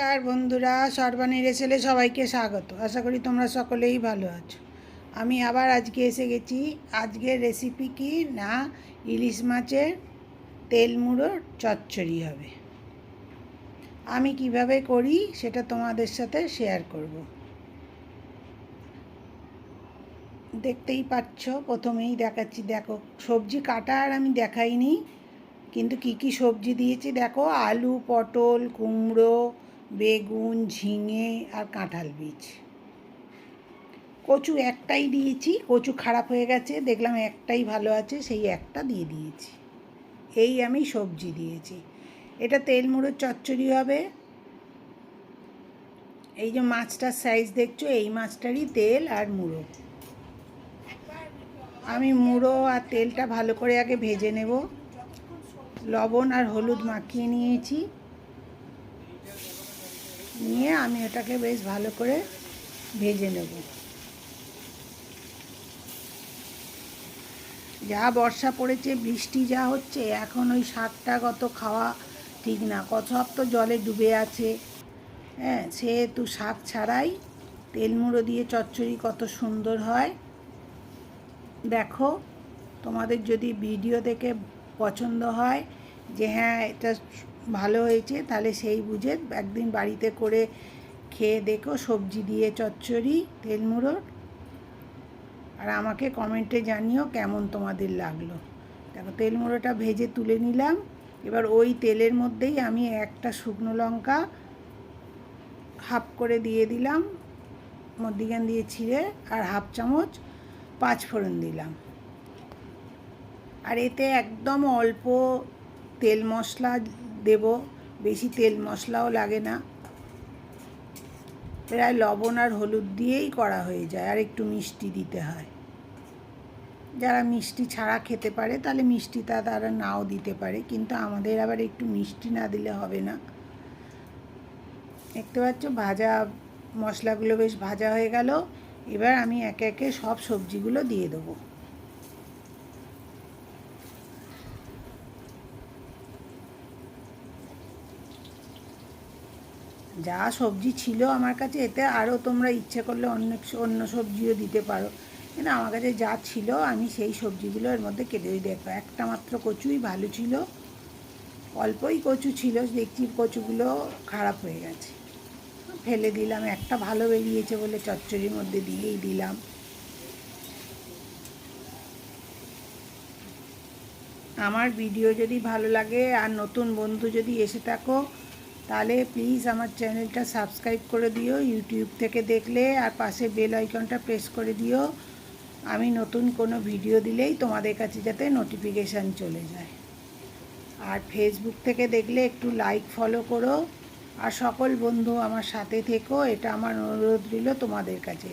নমস্কার বন্ধুরা, সর্বাণীর রেসেলে সবাইকে স্বাগত। আশা করি তোমরা সকলেই ভালো আছো। আমি আবার আজকে এসে গেছি। আজকের রেসিপি কি না, ইলিশ মাছের তেল মুড়োর চচ্চড়ি হবে। আমি কিভাবে করি সেটা তোমাদের সাথে শেয়ার করব। দেখতেই পাচ্ছ, প্রথমেই দেখাচ্ছি। দেখো, সবজি কাটা আর আমি দেখাইনি, কিন্তু কি কি সবজি দিয়েছি দেখো। আলু, পটল, কুমড়ো, বেগুন, ঝিঙে আর কাঁঠাল বীজ। কচু একটাই দিয়েছি, কচু খারাপ হয়ে গেছে, দেখলাম একটাই ভালো আছে, সেই একটা দিয়ে দিয়েছি। এই আমি সবজি দিয়েছি। এটা তেল মুড়োর চচ্চড়ি হবে। এই যে মাছটার সাইজ দেখছো, এই মাছটারই তেল আর মুড়ো। আমি মুড়ো আর তেলটা ভালো করে আগে ভেজে নেব। লবণ আর হলুদ মাখিয়ে নিয়েছি, নিয়ে আমি এটাকে বেশ ভালো করে ভেজে নেব। যা বর্ষা পড়েছে, বৃষ্টি যা হচ্ছে, এখন ওই শাকটা কত খাওয়া ঠিক না, কত সব তো জলে ডুবে আছে। হ্যাঁ, সেহেতু শাক ছাড়াই তেল মুড়ো দিয়ে চচ্চড়ি কত সুন্দর হয়। দেখো, তোমাদের যদি ভিডিও দেখে পছন্দ হয় যে হ্যাঁ এটা ভালো হয়েছে, তাহলে সেই বুঝে একদিন বাড়িতে করে খেয়ে দেখো সবজি দিয়ে চচ্চড়ি তেল মুড়োর। আর আমাকে কমেন্টে জানিও কেমন তোমাদের লাগলো। দেখো, তেল মুড়োটা ভেজে তুলে নিলাম। এবার ওই তেলের মধ্যেই আমি একটা শুকনো লঙ্কা হাফ করে দিয়ে দিলাম, মধ্যিখান দিয়ে ছিঁড়ে, আর হাফ চামচ পাঁচফোড়ন দিলাম। আর এতে একদম অল্প তেল মশলা দেব, বেশি তেল মশলাও লাগে না। প্রায় লবণ আর হলুদ দিয়েই করা হয়ে যায়, আর একটু মিষ্টি দিতে হয়। যারা মিষ্টি ছাড়া খেতে পারে তাহলে মিষ্টিটা তারা নাও দিতে পারে, কিন্তু আমাদের আবার একটু মিষ্টি না দিলে হবে না। দেখতে পাচ্ছ, ভাজা মশলাগুলো বেশ ভাজা হয়ে গেল। এবার আমি একে একে সব সবজিগুলো দিয়ে দেবো। যা সবজি ছিল আমার কাছে, এতে আরও তোমরা ইচ্ছে করলে অন্য সবজিও দিতে পারো, কিন্তু আমার কাছে যা ছিল আমি সেই সবজিগুলো এর মধ্যে কেটে দেখো। একটা মাত্র কচুই ভালো ছিল, অল্পই কচু ছিল, দেখছি কচুগুলো খারাপ হয়ে গেছে, ফেলে দিলাম। একটা ভালো বেরিয়েছে বলে চচ্চড়ির মধ্যে দিয়েই দিলাম। আমার ভিডিও যদি ভালো লাগে আর নতুন বন্ধু যদি এসে থাকো, তাহলে প্লিজ আমার চ্যানেলটা সাবস্ক্রাইব করে দিও ইউটিউব থেকে দেখলে, আর পাশে বেল আইকনটা প্রেস করে দিও। আমি নতুন কোনো ভিডিও দিলেই তোমাদের কাছে যাতে নোটিফিকেশান চলে যায়। আর ফেসবুক থেকে দেখলে একটু লাইক ফলো করো। আর সকল বন্ধু আমার সাথে থেকো, এটা আমার অনুরোধ রইল তোমাদের কাছে।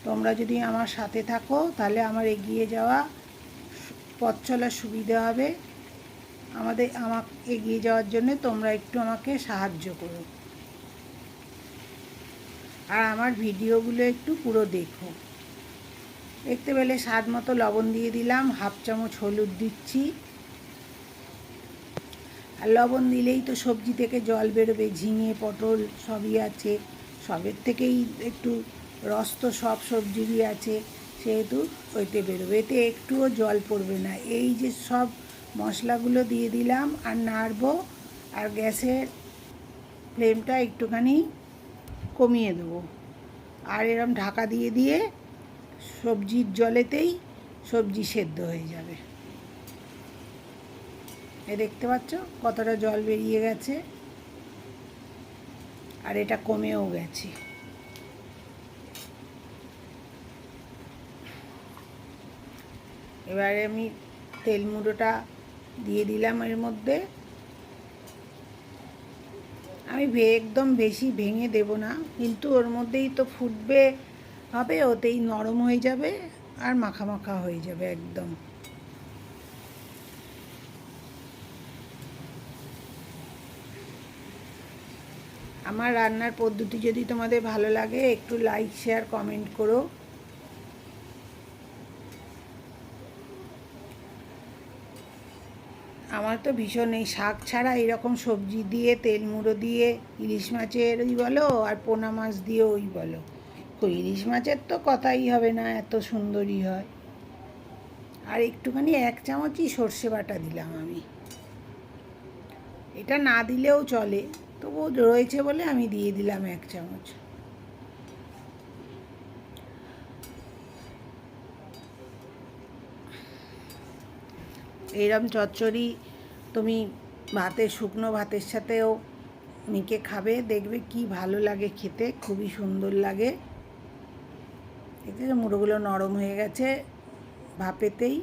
তোমরা যদি আমার সাথে থাকো, তাহলে আমার এগিয়ে যাওয়া, পথ চলার সুবিধা হবে। আমাকে এগিয়ে যাওয়ার জন্য তোমরা একটু আমাকে সাহায্য করো, আর আমার ভিডিওগুলো একটু পুরো দেখো। দেখতে পেলে স্বাদ মতো লবণ দিয়ে দিলাম, হাফ চামচ হলুদ দিচ্ছি। আর লবণ দিলেই তো সবজি থেকে জল বেরোবে, ঝিঙে পটল সবই আছে, সবের থেকেই একটু রস তো সব সবজিরই আছে, সেহেতু ওইতে বেরোবে, এতে একটুও জল পড়বে না। এই যে সব মশলাগুলো দিয়ে দিলাম আর নাড়বো, আর গ্যাসের ফ্লেমটা একটুখানি কমিয়ে দেবো, আর এরম ঢাকা দিয়ে দিয়ে সবজির জলেতেই সবজি সেদ্ধ হয়ে যাবে। দেখতে পাচ্ছ কতটা জল বেরিয়ে গেছে, আর এটা কমেও গেছে। এবারে আমি তেল মুড়োটা দিয়ে দিলাম এর মধ্যে। আমি একদম বেশি ভেঙে দেব না, কিন্তু ওর মধ্যেই তো ফুটবে হবে, ওতেই নরম হয়ে যাবে আর মাখা মাখা হয়ে যাবে একদম। আমার রান্নার পদ্ধতি যদি তোমাদের ভালো লাগে, একটু লাইক শেয়ার কমেন্ট করো। আমার তো ভীষণ এই শাক ছাড়া এরকম সবজি দিয়ে তেল মুড়ো দিয়ে ইলিশ মাছের ওই বলো আর পোনা মাছ দিয়ে ওই বলো, ইলিশ মাছের তো কথাই হবে না, এত সুন্দরই হয়। আর একটুখানি 1 চামচই সর্ষে বাটা দিলাম আমি, এটা না দিলেও চলে, তবু রয়েছে বলে আমি দিয়ে দিলাম 1 চামচ। এইরকম চচ্চড়ি তুমি ভাতের শুকনো ভাতের সাথেও মেখে খাবে, দেখবে কি ভালো লাগে খেতে, খুবই সুন্দর লাগে। দেখতে মুড়োগুলো নরম হয়ে গেছে ভাপেতেই।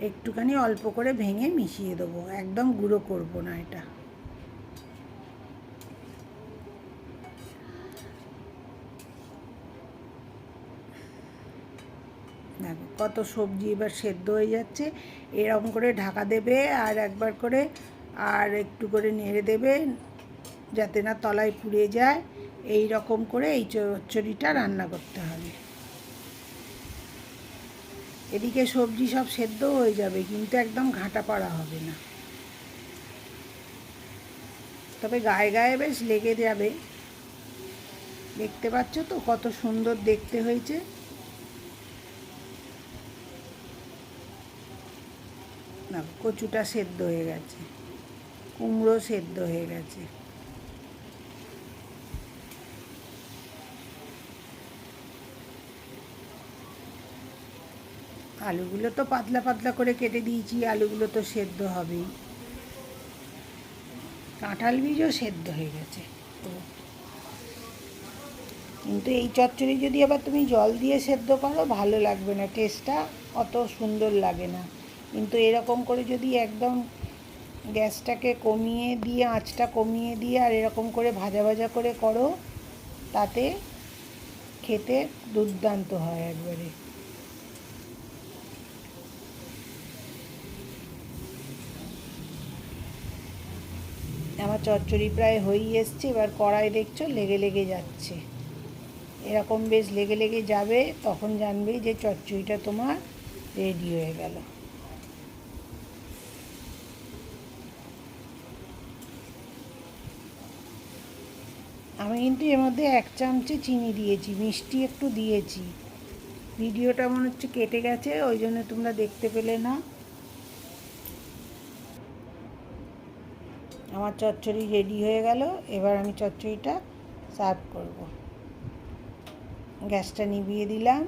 একটুখানি অল্প করে ভেঙে মিশিয়ে দেবো, একদম গুঁড়ো করব না এটা। দেখো কত সবজি এবার সেদ্ধ হয়ে যাচ্ছে। এরকম করে ঢাকা দেবে আর একবার করে আর একটু করে নেড়ে দেবে যাতে না তলায় পুড়ে যায়। এই রকম করে এই চচ্চড়িটা রান্না করতে হবে। এদিকে সবজি সব সেদ্ধ হয়ে যাবে, কিন্তু একদম ঘাঁটা পাড়া হবে না, তবে গায়ে গায়ে বেশ লেগে যাবে। দেখতে পাচ্ছ তো কত সুন্দর দেখতে হয়েছে। না, কচুটা সেদ্ধ হয়ে গেছে, কুমড়ো সেদ্ধ হয়ে গেছে। আলুগুলো তো পাতলা পাতলা করে কেটে দিয়েছি, আলুগুলো তো সেদ্ধ হবেই। কাঁঠাল বীজও সেদ্ধ হয়ে গেছে। কিন্তু এই চচ্চড়ি যদি আবার তুমি জল দিয়ে সেদ্ধ করো ভালো লাগবে না, টেস্টটা অত সুন্দর লাগে না। কিন্তু এরকম করে যদি একদম গ্যাসটাকে কমিয়ে দিয়ে, আঁচটা কমিয়ে দিয়ে আর এরকম করে ভাজা ভাজা করে করো, তাতে খেতে দুর্দান্ত হয় একবারে। আমার চচ্চড়ি প্রায় হয়েই এসছে। এবার কড়াই দেখছো লেগে লেগে যাচ্ছে, এরকম বেশ লেগে লেগে যাবে, তখন জানবে যে চচ্চড়িটা তোমার রেডি হয়ে গেল। আমি কিন্তু এর মধ্যে 1 চামচে চিনি দিয়েছি, মিষ্টি একটু দিয়েছি। ভিডিওটা মনে হচ্ছে কেটে গেছে, ওই জন্য তোমরা দেখতে পেলে না। আমার চচ্চড়ি রেডি হয়ে গেল। এবার আমি চচ্চড়িটা সার্ভ করব। গ্যাসটা নিভিয়ে দিলাম।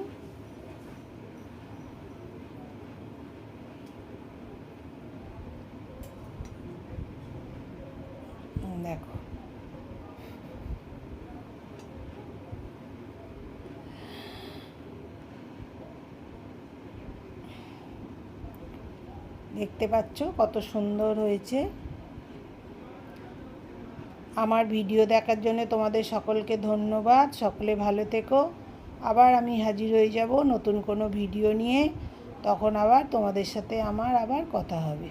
দেখো দেখতে পাচ্ছ কত সুন্দর হয়েছে। আমার ভিডিও দেখার জন্য তোমাদের সকলকে ধন্যবাদ। সকলে ভালো থেকো। আবার আমি হাজির হয়ে যাব নতুন কোনো ভিডিও নিয়ে, তখন আবার তোমাদের সাথে আমার আবার কথা হবে।